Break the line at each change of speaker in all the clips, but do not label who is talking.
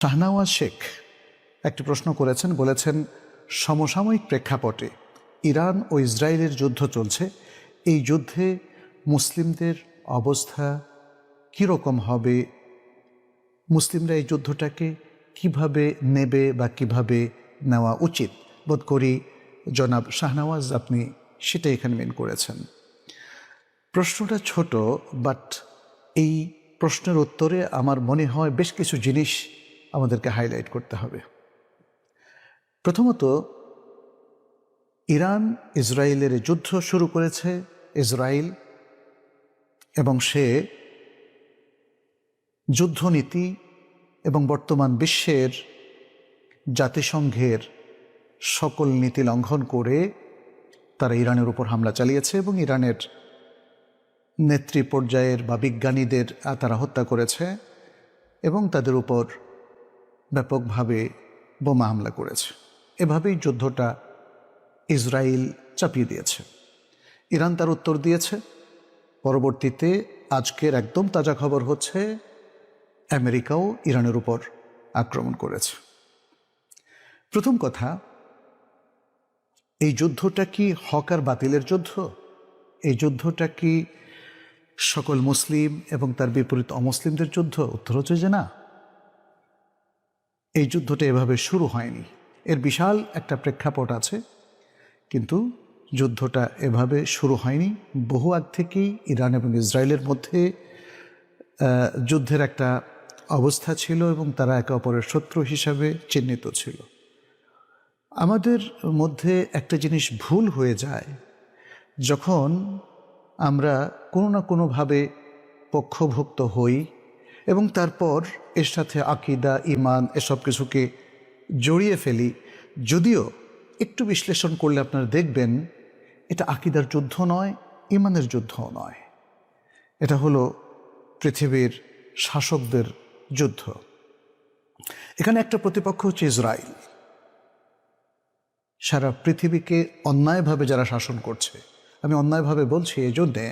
শাহনাওয়াজ শেখ একটি প্রশ্ন করেছেন, বলেছেন সমসাময়িক প্রেক্ষাপটে ইরান ও ইসরায়েলের যুদ্ধ চলছে, এই যুদ্ধে মুসলিমদের অবস্থা কীরকম হবে, মুসলিমরা এই যুদ্ধটাকে কিভাবে নেবে বা কিভাবে নেওয়া উচিত। বোধ করি জনাব শাহনাওয়াজ আপনি সেটা এখানে মেন করেছেন। প্রশ্নটা ছোট, বাট এই প্রশ্নের উত্তরে আমার মনে হয় বেশ কিছু জিনিস আমাদেরকে হাইলাইট করতে হবে। প্রথমত, ইরান ইসরায়েলের যুদ্ধ শুরু করেছে ইসরায়েল, এবং সে যুদ্ধনীতি এবং বর্তমান বিশ্বের জাতিসংঘের সকল নীতি লঙ্ঘন করে তারা ইরানের উপর হামলা চালিয়েছে এবং ইরানের নেত্রী পর্যায়ের বা বিজ্ঞানীদের তারা হত্যা করেছে এবং তাদের উপর ব্যাপকভাবে বোমা হামলা করেছে। এভাবেই যুদ্ধটা ইসরায়েল চাপিয়ে দিয়েছে। ইরান তার উত্তর দিয়েছে। পরবর্তীতে আজকের একদম তাজা খবর হচ্ছে আমেরিকাও ইরানের উপর আক্রমণ করেছে। প্রথম কথা, এই যুদ্ধটা কি হক আর বাতিলের যুদ্ধ? এই যুদ্ধটা কি সকল মুসলিম এবং তার বিপরীত অমুসলিমদের যুদ্ধ? উত্তর হচ্ছে যে না, এই যুদ্ধটা এভাবে শুরু হয়নি। এর বিশাল একটা প্রেক্ষাপট আছে, কিন্তু যুদ্ধটা এভাবে শুরু হয়নি। বহু আগ থেকেই ইরান এবং ইসরায়েলের মধ্যে যুদ্ধের একটা অবস্থা ছিল এবং তারা একে অপরের শত্রু হিসাবে চিহ্নিত ছিল। আমাদের মধ্যে একটা জিনিস ভুল হয়ে যায়, যখন আমরা কোনো না কোনোভাবে পক্ষভুক্ত হই এবং তারপর এর সাথে আকীদা, ঈমান এসব কিছুকে জড়িয়ে ফেলি। যদিও একটু বিশ্লেষণ করলে আপনারা দেখবেন এটা আকীদার যুদ্ধ নয়, ঈমানের যুদ্ধও নয়, এটা হলো পৃথিবীর শাসকদের যুদ্ধ। এখানে একটা প্রতিপক্ষ হচ্ছে ইসরায়েল। সারা পৃথিবীকে অন্যায়ভাবে যারা শাসন করছে, আমি অন্যায়ভাবে বলছি এই জন্যে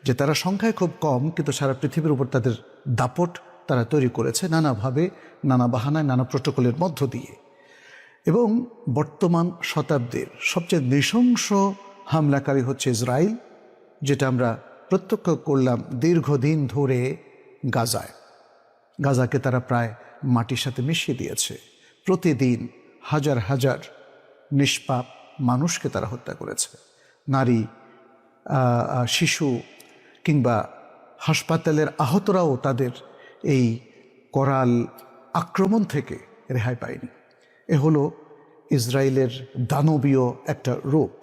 যে তারা সংখ্যায় খুব কম, কিন্তু সারা পৃথিবীর উপর তাদের দাপট তারা তৈরি করেছে নানাভাবে, নানা বাহানায়, নানা প্রোটোকলের মধ্য দিয়ে। এবং বর্তমান শতাব্দীর সবচেয়ে নৃশংস হামলাকারী হচ্ছে ইসরায়েল, যেটা আমরা প্রত্যক্ষ করলাম দীর্ঘদিন ধরে গাজায়। গাজাকে তারা প্রায় মাটির সাথে মিশিয়ে দিয়েছে। প্রতিদিন হাজার হাজার নিষ্পাপ মানুষকে তারা হত্যা করেছে। নারী, শিশু কিংবা হাসপাতালের আহতরাও তাদের এই করাল আক্রমণ থেকে রেহাই পায়নি। এ হলো ইসরায়েলের দানবীয় একটা রূপ।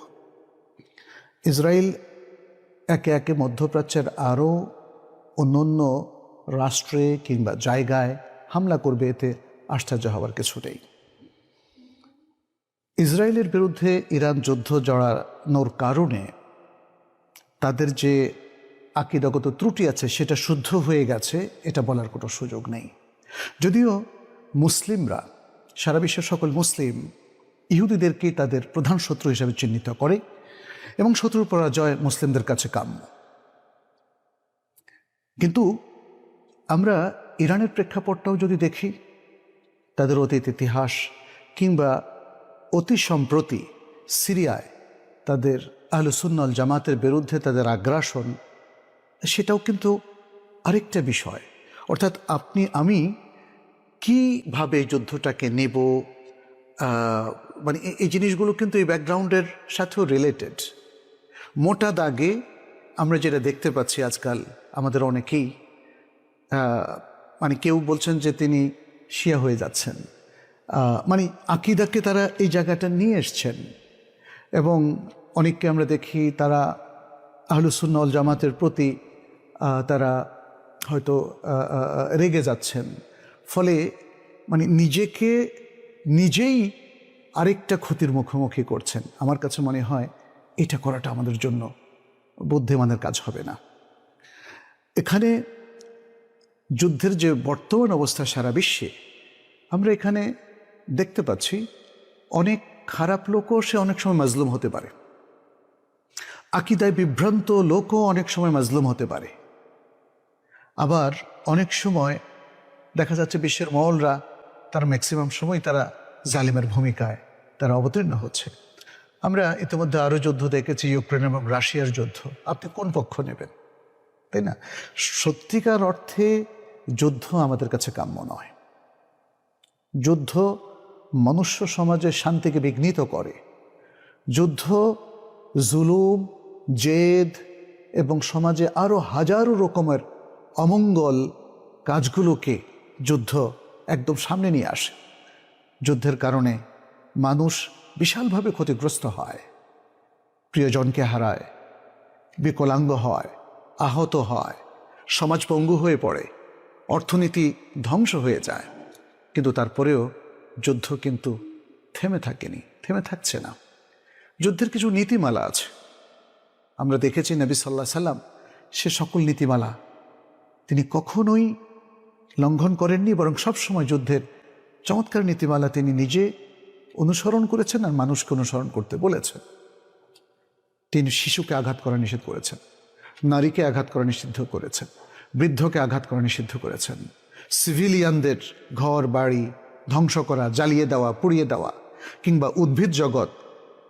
ইসরায়েল একে একে মধ্যপ্রাচ্যের আরও অন্যান্য রাষ্ট্রে কিংবা জায়গায় হামলা করবে, এতে আশ্চর্য হওয়ার কিছু নেই। ইসরায়েলের বিরুদ্ধে ইরান যুদ্ধ জড়ানোর কারণে তাদের যে আকীদাগত ত্রুটি আছে সেটা শুদ্ধ হয়ে গেছে, এটা বলার কোনো সুযোগ নেই। যদিও মুসলিমরা, সারা বিশ্বের সকল মুসলিম ইহুদিদেরকেই তাদের প্রধান শত্রু হিসেবে চিহ্নিত করে এবং শত্রুর পরাজয় মুসলিমদের কাছে কাম্য। কিন্তু আমরা ইরানের প্রেক্ষাপটটাও যদি দেখি, তাদের অতীত ইতিহাস কিংবা অতি সম্প্রতি সিরিয়ায় তাদের আহলে সুন্নাহ ওয়াল জামাতের বিরুদ্ধে তাদের আগ্রাসন, সেটাও কিন্তু আরেকটা বিষয়। অর্থাৎ আপনি আমি কীভাবে এই যুদ্ধটাকে নেব, মানে এই জিনিসগুলো কিন্তু এই ব্যাকগ্রাউন্ডের সাথেও রিলেটেড। মোটা দাগে আমরা যেটা দেখতে পাচ্ছি আজকাল, আমাদের অনেকেই মানে কেউ বলছেন যে তিনি শিয়া হয়ে যাচ্ছেন, মানে আকীদাকে তারা এই জায়গাটা নিয়ে এসছেন। এবং অনেককে আমরা দেখি তারা আহলে সুন্নাহ ওয়াল জামাতের প্রতি তারা হয়তো রেগে যাচ্ছেন, ফলে মানে নিজেকে নিজেই আরেকটা ক্ষতির মুখোমুখি করছেন। আমার কাছে মনে হয় এটা করাটা আমাদের জন্য বুদ্ধিমানের কাজ হবে না। এখানে যুদ্ধের যে বর্তমান অবস্থা সারা বিশ্বে, আমরা এখানে দেখতে পাচ্ছি অনেক খারাপ লোকও সে অনেক সময় মাজলুম হতে পারে, আকীদায় বিভ্রান্ত লোকও অনেক সময় মাজলুম হতে পারে। আবার অনেক সময় দেখা যাচ্ছে বিশ্বের মহলরা তার ম্যাক্সিমাম সময় তারা জালিমের ভূমিকায় তারা অবতীর্ণ হচ্ছে। আমরা ইতিমধ্যে আরও যুদ্ধ দেখেছি, ইউক্রেন এবং রাশিয়ার যুদ্ধ। আপনি কোন পক্ষ নেবেন, তাই না? সত্যিকার অর্থে যুদ্ধ আমাদের কাছে কাম্য নয়। যুদ্ধ মনুষ্য সমাজের শান্তিকে বিঘ্নিত করে। যুদ্ধ জুলুম, জেদ এবং সমাজে আরও হাজারো রকমের অমঙ্গল কাজগুলোকে যুদ্ধ একদম সামনে নিয়ে আসে। যুদ্ধের কারণে মানুষ বিশালভাবে ক্ষতিগ্রস্ত হয়, প্রিয়জনকে হারায়, বিকলাঙ্গ হয়, আহত হয়, সমাজ পঙ্গু হয়ে পড়ে, অর্থনীতি ধ্বংস হয়ে যায়। কিন্তু তারপরেও যুদ্ধ কিন্তু থেমে থাকেনি, থেমে থাকছে না। যুদ্ধের কিছু নীতিমালা আছে। আমরা দেখেছি নবী সাল্লাল্লাহু আলাইহি সাল্লাম সে সকল নীতিমালা তিনি কখনোই লঙ্ঘন করেননি, বরং সবসময় যুদ্ধের চমৎকার নীতিমালা তিনি নিজে অনুসরণ করেছেন আর মানুষকে অনুসরণ করতে বলেছেন। তিনি শিশুকে আঘাত করা নিষেধ করেছেন, নারীকে আঘাত করা নিষিদ্ধ করেছেন, বৃদ্ধকে আঘাত করা নিষিদ্ধ করেছেন, সিভিলিয়ানদের ঘর বাড়ি ধ্বংস করা, জ্বালিয়ে দেওয়া, পুড়িয়ে দেওয়া, কিংবা উদ্ভিদ জগৎ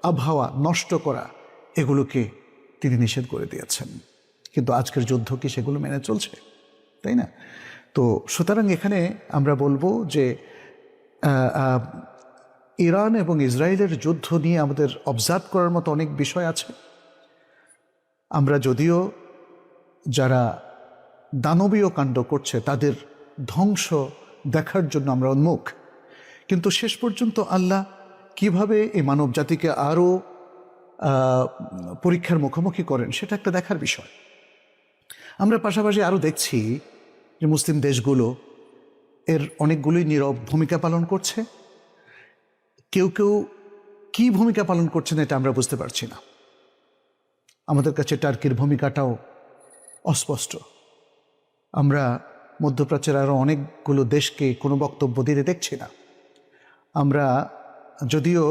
আবহাওয়া নষ্ট করা, এগুলোকে তিনি নিষেধ করে দিয়েছেন। কিন্তু আজকের যুদ্ধ কি সেগুলো মেনে চলছে, তাই না? তো সুতরাং এখানে আমরা বলবো যে ইরান এবং ইসরায়েলের যুদ্ধ নিয়ে আমাদের অবজার্ভ করার মতো অনেক বিষয় আছে। আমরা যদিও যারা দানবীয় কাণ্ড করছে তাদের ধ্বংস দেখার জন্য আমরা উন্মুখ, কিন্তু শেষ পর্যন্ত আল্লাহ কিভাবে এই মানব জাতিকে আরও পরীক্ষার মুখোমুখি করেন সেটা একটা দেখার বিষয়। আমরা পাশাপাশি আরও দেখছি যে মুসলিম দেশগুলো এর অনেকগুলোই নীরব ভূমিকা পালন করছে। কেউ কেউ কি ভূমিকা পালন করছেন এটা আমরা বুঝতে পারছি না। আমাদের কাছে টার্কির ভূমিকাটাও অস্পষ্ট। আমরা মধ্যপ্রাচ্যের আরও অনেকগুলো দেশকে কোনো বক্তব্য দিতে দেখছি না। আমরা যদিও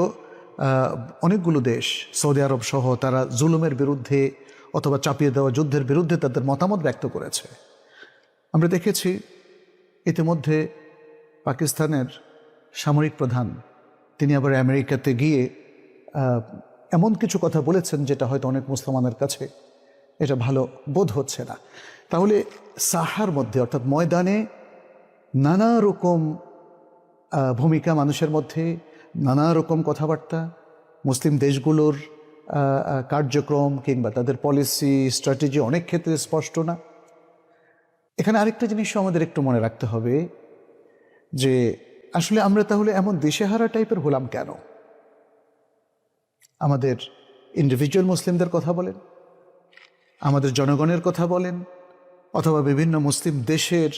অনেকগুলো দেশ, সৌদি আরব সহ, তারা জুলুমের বিরুদ্ধে অথবা চাপিয়ে দেওয়া যুদ্ধের বিরুদ্ধে তাদের মতামত ব্যক্ত করেছে। আমরা দেখেছি ইতিমধ্যে পাকিস্তানের সামরিক প্রধান তিনি আবার আমেরিকাতে গিয়ে এমন কিছু কথা বলেছেন যেটা হয়তো অনেক মুসলমানের কাছে এটা ভালো বোধ হচ্ছে না। তাহলে সাহার মধ্যে অর্থাৎ ময়দানে নানা রকম ভূমিকা মানুষের মধ্যে, নানা রকম কথাবার্তা, মুসলিম দেশগুলোর কার্যক্রম কিংবা তাদের পলিসি স্ট্র্যাটেজি অনেক ক্ষেত্রে স্পষ্ট না। এখানে আরেকটা জিনিসও আমাদের একটু মনে রাখতে হবে যে আসলে আমরা তাহলে এমন দিশেহারা টাইপের হলাম কেন? আমাদের ইন্ডিভিজুয়াল মুসলিমদের কথা বলেন, আমাদের জনগণের কথা বলেন, অথবা বিভিন্ন মুসলিম দেশের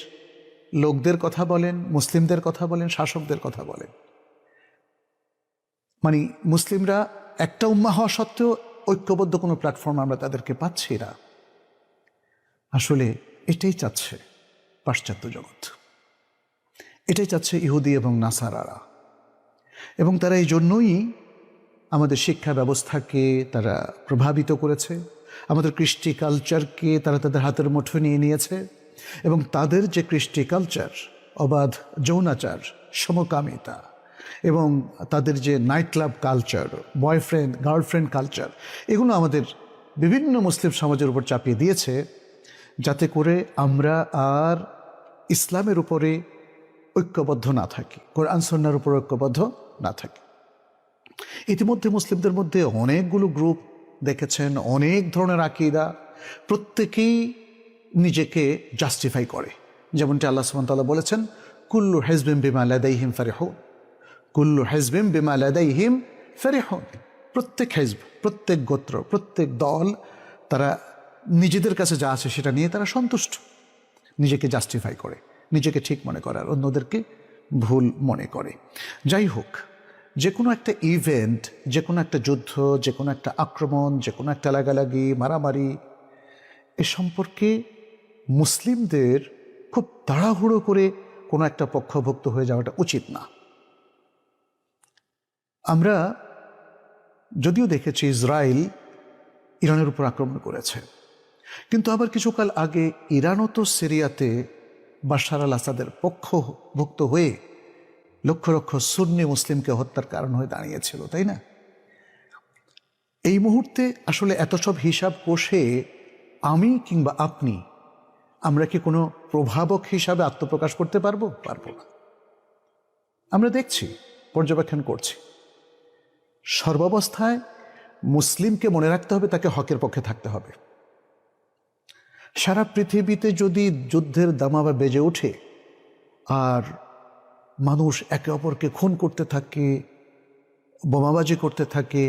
লোকদের কথা বলেন, মুসলিমদের কথা বলেন, শাসকদের কথা বলেন, মানে মুসলিমরা একটা উম্মাহ হওয়া সত্ত্বেও ঐক্যবদ্ধ কোনো প্ল্যাটফর্ম আমরা তাদেরকে পাচ্ছি না। আসলে এটাই চাচ্ছে পাশ্চাত্য জগৎ, এটাই চাচ্ছে ইহুদি এবং নাসারারা, এবং তারা এই জন্যই আমাদের শিক্ষা ব্যবস্থাকে তারা প্রভাবিত করেছে, আমাদের কৃষ্টি কালচারকে তারা তাদের হাতের মুঠোয় নিয়ে নিয়েছে, এবং তাদের যে কৃষ্টি কালচার, অবাধ যৌনাচার, সমকামিতা, এবং তাদের যে night club culture, boyfriend girlfriend culture, এগুলো আমাদের বিভিন্ন মুসলিম সমাজের উপর চাপিয়ে দিয়েছে, যাতে করে আমরা আর ইসলামের উপরে ঐক্যবদ্ধ না থাকি, কোরআন সুন্নাহর উপর ঐক্যবদ্ধ না থাকি। ইতিমধ্যে মুসলিমদের মধ্যে অনেকগুলো গ্রুপ দেখেছেন, অনেক ধরনের আকীদা, প্রত্যেকেই নিজেকে জাস্টিফাই করে। যেমনটি আল্লাহ সুবহানাহু ওয়া তাআলা বলেছেন, কুল্লু হিজবিন বিমা লাদাইহিম ফারিহুন, কুল্লু হিজবিন বিমা লাদাইহিম ফারিহুন। প্রত্যেক হিজব, প্রত্যেক গোত্র, প্রত্যেক দল তারা নিজেদের কাছে যা আছে সেটা নিয়ে তারা সন্তুষ্ট, নিজেকে জাস্টিফাই করে, নিজেকে ঠিক মনে করে আর অন্যদেরকে ভুল মনে করে। যাই হোক, যে কোনো একটা ইভেন্ট, যে কোনো একটা যুদ্ধ, যে কোনো একটা আক্রমণ, যে কোনো একটা লাগালাগি, মারামারি, এ সম্পর্কে মুসলিমদের খুব তাড়াহুড়ো করে কোনো একটা পক্ষভুক্ত হয়ে যাওয়াটা উচিত না। আমরা যদিও দেখেছি ইসরায়েল ইরানের উপর আক্রমণ করেছে, কিন্তু আবার কিছুকাল আগে ইরানও তো সিরিয়াতে বাশার আল আসাদের পক্ষভুক্ত হয়ে লক্ষ লক্ষ সুন্নি মুসলিমকে হত্যার কারণ হয়ে দাঁড়িয়েছিল, তাই না? এই মুহূর্তে আসলে এত সব হিসাব কষে আমি কিংবা আপনি, আমরা কি কোনো প্রভাবক হিসাবে আত্মপ্রকাশ করতে পারবো? পারবো না। আমরা দেখছি, পর্যবেক্ষণ করছি, সর্বাবস্থায় মুসলিমকে মনে রাখতে হবে তাকে হকের পক্ষে থাকতে হবে। সারা পৃথিবীতে যদি যুদ্ধের দামামা বেজে ওঠে আর মানুষ একে অপরকে খুন করতে থাকে, বোমাবাজি করতে থাকে,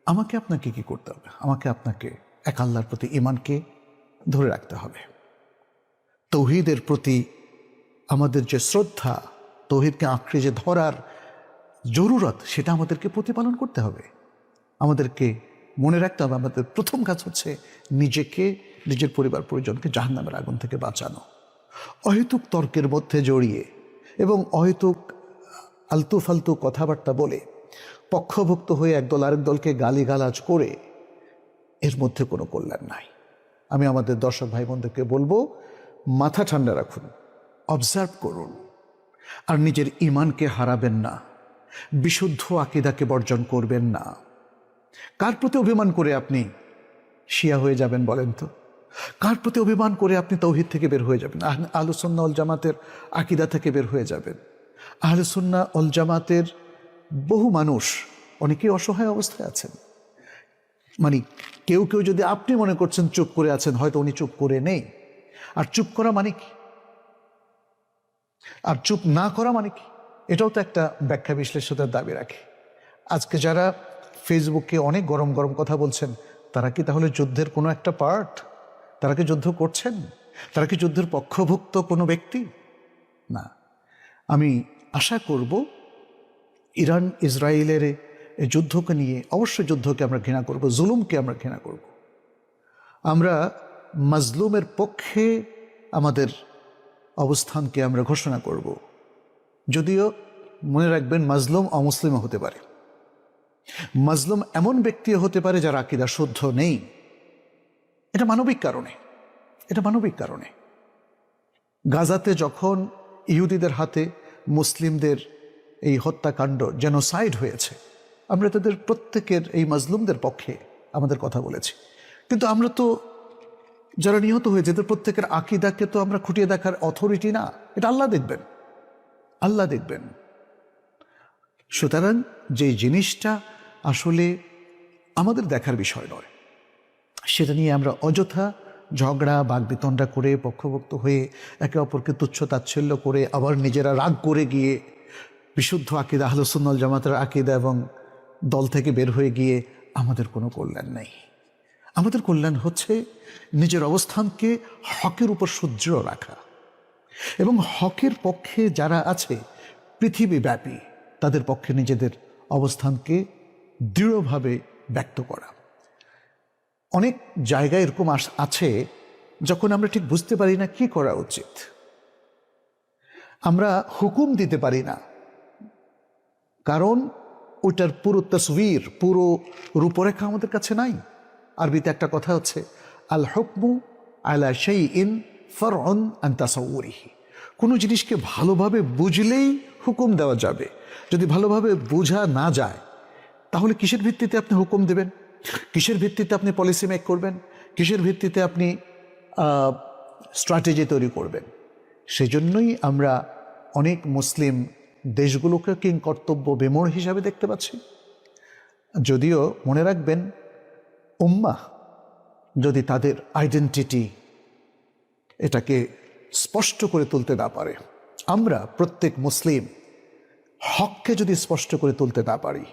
আমাকে আপনাকে কি করতে হবে? আমাকে আপনাকে এক আল্লাহর প্রতি ঈমানকে ধরে রাখতে হবে। তৌহিদের প্রতি আমাদের যে শ্রদ্ধা, তৌহিদকে আঁকড়ে যে ধরার জরুরত, সেটা আমাদেরকে প্রতিপালন করতে হবে। আমাদেরকে মনে রাখতে হবে আমাদের প্রথম কাজ হচ্ছে নিজেকে, নিজের পরিবার পরিজনকে জাহান্নামের আগুন থেকে বাঁচানো। অহেতুক তর্কের মধ্যে জড়িয়ে এবং অহেতুক আলতু ফালতু কথাবার্তা বলে পক্ষভুক্ত হয়ে একদল আরেক দলকে গালিগালাজ করে এর মধ্যে কোনো কল্যাণ নাই। আমি আমাদের দর্শক ভাই বোনদেরকে বলবো, মাথা ঠান্ডা রাখুন, অবজার্ভ করুন, আর নিজের ঈমানকে হারাবেন না, বিশুদ্ধ আকীদাকে বর্জন করবেন না। কার প্রতি অভিমান করে আপনি শিয়া হয়ে যাবেন বলেন তো? কার প্রতি অভিমান করে আপনি তাওহীদ থেকে বের হয়ে যাবেন, আহলে সুন্নাহ ওয়াল জামাতের আকীদা থেকে বের হয়ে যাবেন? আহলে সুন্নাহ ওয়াল জামাতের বহু মানুষ অনেকেই অসহায় অবস্থায় আছেন। মানে কেউ কেউ যদি আপনি মনে করছেন চুপ করে আছেন, হয়তো উনি চুপ করে নেই। আর চুপ করা মানে কি? আর চুপ না করা মানে কি? এটাও তো একটা ব্যাখ্যা বিশ্লেষণের দাবি রাখে। আজকে যারা ফেসবুকে অনেক গরম গরম কথা বলছেন, তারা কি তাহলে যুদ্ধের কোনো একটা পার্ট? তারা কি যুদ্ধ করছেন? তারা কি যুদ্ধের পক্ষভুক্ত কোনো ব্যক্তি? না। আমি আশা করব ইরান ইসরায়েলের এই যুদ্ধকে নিয়ে, অবশ্যই যুদ্ধকে আমরা ঘৃণা করব, জুলুমকে আমরা ঘৃণা করব। আমরা মাজলুমের পক্ষে আমাদের অবস্থানকে আমরা ঘোষণা করব। যদিও মনে রাখবেন, মাজলুম অমুসলিমও হতে পারে, মাজলুম এমন ব্যক্তিও হতে পারে যার আকীদা শুদ্ধ নেই। এটা মানবিক কারণে, এটা মানবিক কারণে। গাজাতে যখন ইহুদিদের হাতে মুসলিমদের এই হত্যাকাণ্ড, জেনোসাইড হয়েছে, আমরা তাদের প্রত্যেকের, এই মাজলুমদের পক্ষে আমাদের কথা বলেছি। কিন্তু আমরা তো যারা নিহত হয়েছে এদের প্রত্যেকের আকীদাকে তো আমরা খুঁটিয়ে দেখার অথরিটি না। এটা আল্লাহ দেখবেন, আল্লাহ দেখবেন। সুতরাং যে জিনিসটা আসলে আমাদের দেখার বিষয় নয়, সেটা নিয়ে আমরা অযথা ঝগড়া বাগবিতণ্ডা করে, পক্ষভুক্ত হয়ে একে অপরকে তুচ্ছ তাচ্ছিল্য করে, আবার নিজেরা রাগ করে গিয়ে বিশুদ্ধ আকীদা, আহলে সুন্নাহ ওয়াল জামাতের আকীদা এবং দল থেকে বের হয়ে গিয়ে আমাদের কোনো কল্যাণ নেই। আমাদের কল্যাণ হচ্ছে নিজের অবস্থানকে হকের উপর সুদৃঢ় রাখা এবং হকের পক্ষে যারা আছে পৃথিবীব্যাপী, তাদের পক্ষে নিজেদের অবস্থানকে দৃঢ়ভাবে ব্যক্ত করা। অনেক জায়গায় এরকম আছে যখন আমরা ঠিক বুঝতে পারি না কি করা উচিত, আমরা হুকুম দিতে পারি না, কারণ ওইটার পুরো তসবির, পুরো রূপরেখা আমাদের কাছে নাই। আরবিতে একটা কথা হচ্ছে, আল হুকমু আলা শাইইন ফারউন আন তাসাউরিহি। কোনো জিনিসকে ভালোভাবে বুঝলেই হুকুম দেওয়া যাবে, যদি ভালোভাবে বোঝা না যায় তাহলে কিসের ভিত্তিতে আপনি হুকুম দেবেন? কিসের ভিত্তিতে আপনি পলিসি মেক করবেন? কিসের ভিত্তিতে আপনি স্ট্র্যাটেজি তৈরি করবেন? সেজন্যই আমরা অনেক মুসলিম দেশগুলোকে কিংকর্তব্য বিমূঢ় হিসাবে দেখতে পাচ্ছি। যদিও মনে রাখবেন, উম্মাহ যদি তাদের আইডেন্টিটি এটাকে স্পষ্ট করে তুলতে না পারে, আমরা প্রত্যেক মুসলিম হককে যদি স্পষ্ট করে তুলতে না পারি,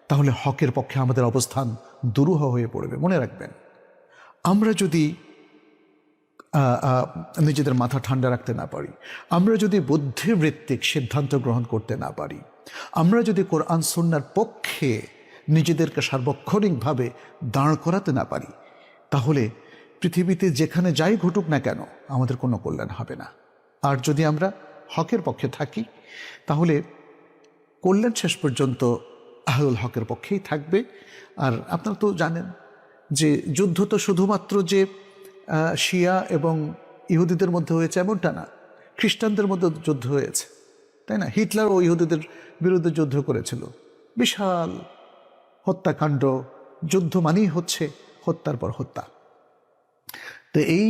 তাহলে হকের পক্ষে আমাদের অবস্থান দুরূহ হয়ে পড়বে। মনে রাখবেন, আমরা যদি নিজেদের মাথা ঠান্ডা রাখতে না পারি, আমরা যদি বুদ্ধিবৃত্তিক সিদ্ধান্ত গ্রহণ করতে না পারি, আমরা যদি কোরআন সুন্নাহর পক্ষে নিজেদেরকে সার্বক্ষণিকভাবে দাঁড় করাতে না পারি, তাহলে পৃথিবীতে যেখানে যাই ঘটুক না কেন আমাদের কোনো কল্যাণ হবে না। আর যদি আমরা হকের পক্ষে থাকি, তাহলে কল্যাণ শেষ পর্যন্ত আহলুল হকের পক্ষেই থাকবে। আর আপনারা তো জানেন যে যুদ্ধ তো শুধুমাত্র যে শিয়া এবং ইহুদিদের মধ্যে হয়েছে এমনটা না, খ্রিস্টানদের মধ্যে যুদ্ধ হয়েছে। তাই না? হিটলার ও ইহুদিদের বিরুদ্ধে যুদ্ধ করেছিল, বিশাল হত্যাকাণ্ড। যুদ্ধ মানেই হচ্ছে হত্যার পর হত্যা। তো এই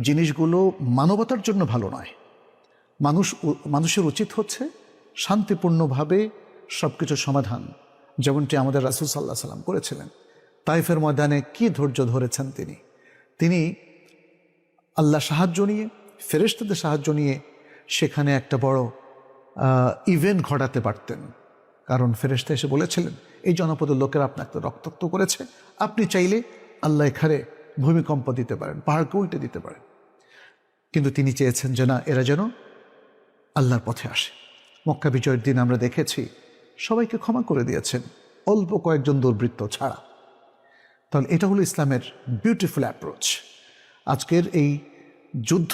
জিনিসগুলো মানবতার জন্য ভালো নয়। মানুষের উচিত হচ্ছে শান্তিপূর্ণভাবে সব কিছুর সমাধান, যেমনটি আমাদের রাসূল সাল্লাল্লাহু আলাইহি সাল্লাম করেছিলেন। তাইফের ময়দানে কি ধৈর্য ধরেছেন তিনি আল্লাহ সাহায্য নিয়ে, ফেরেশতাদের সাহায্য নিয়ে সেখানে একটা বড় ইভেন্ট ঘটাতে পারতেন। কারণ ফেরেশতা এসে বলেছিলেন, এই জনপদের লোকেরা আপনাকে রক্তাক্ত করেছে, আপনি চাইলে আল্লাহ এখানে ভূমিকম্প দিতে পারেন, পাহাড়কে উল্টে দিতে পারেন। কিন্তু তিনি চেয়েছেন যে না, এরা যেন আল্লাহর পথে আসে। মক্কা বিজয়ের দিন আমরা দেখেছি সবাইকে ক্ষমা করে দিয়েছেন, অল্প কয়েকজন দুর্বৃত্ত ছাড়া। তাহলে এটা হলো ইসলামের বিউটিফুল অ্যাপ্রোচ। আজকের এই যুদ্ধ